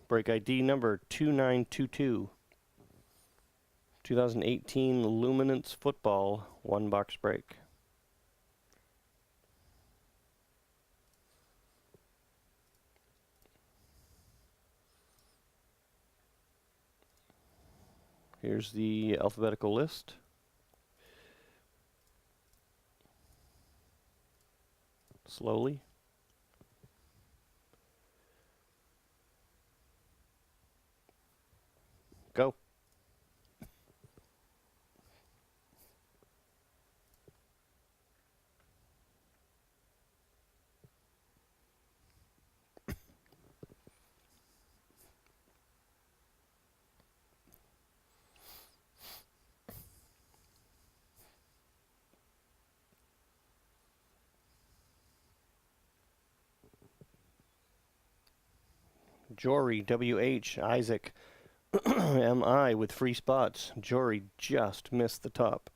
Break ID number 2922. 2018 Luminance Football 1-box break. Here's the alphabetical list. Slowly. Go. Jory, W.H. Isaac, M.I. with free spots. Jory just missed the top.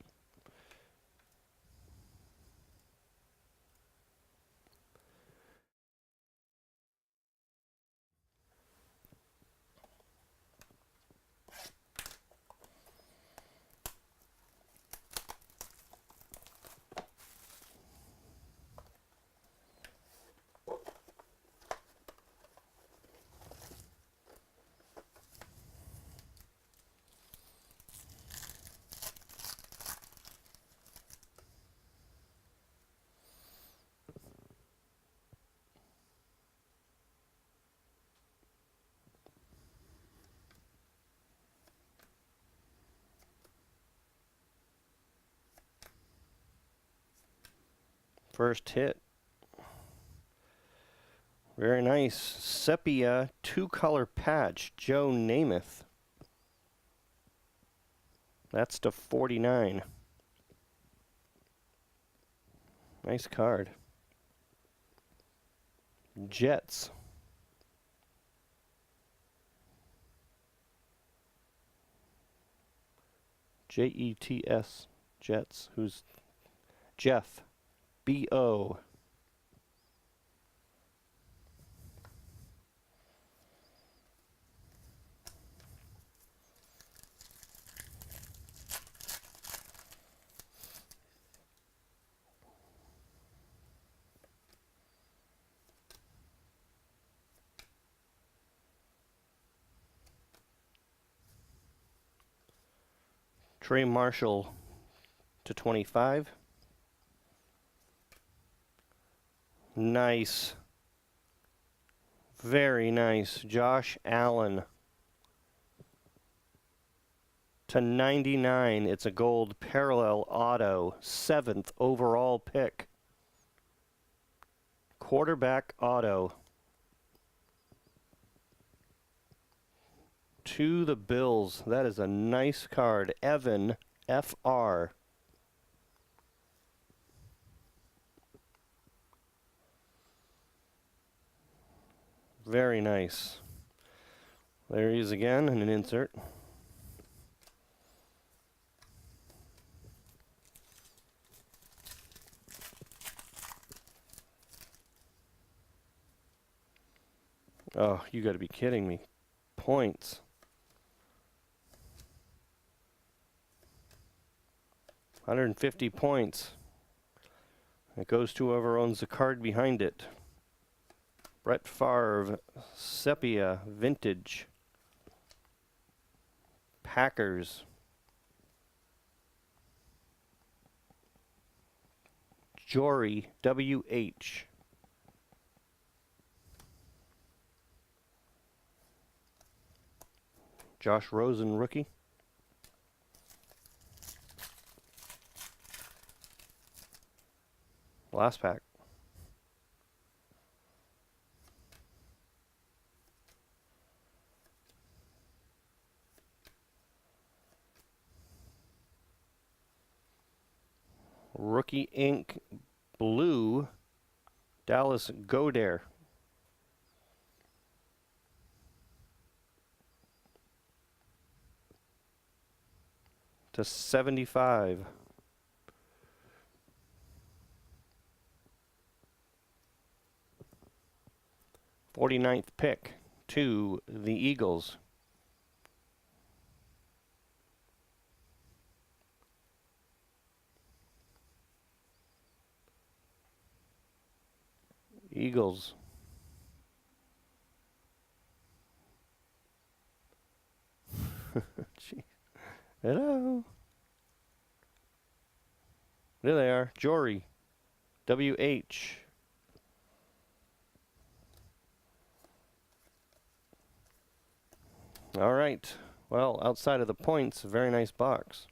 First hit. Very nice. Sepia 2-color patch. Joe Namath. That's to 49. Nice card. Jets. Jets. Jets. Who's Jeff? B.O. Trey Marshall to 25. Nice. Very nice. Josh Allen to 99. It's a gold parallel auto. 7th overall pick. Quarterback auto. To the Bills. That is a nice card. Evan, F.R. Very nice. There he is again in an insert. Oh, you got to be kidding me. Points. 150 points. It goes to whoever owns the card behind it. Brett Favre, Sepia, Vintage. Packers. Jory, W.H. Josh Rosen, rookie. Last pack. Rookie ink blue. Dallas Goddard. To 75. 49th pick. to the Eagles. Eagles. Jeez. Hello. There they are. Jory. WH. All right. Well, outside of the points, a very nice box.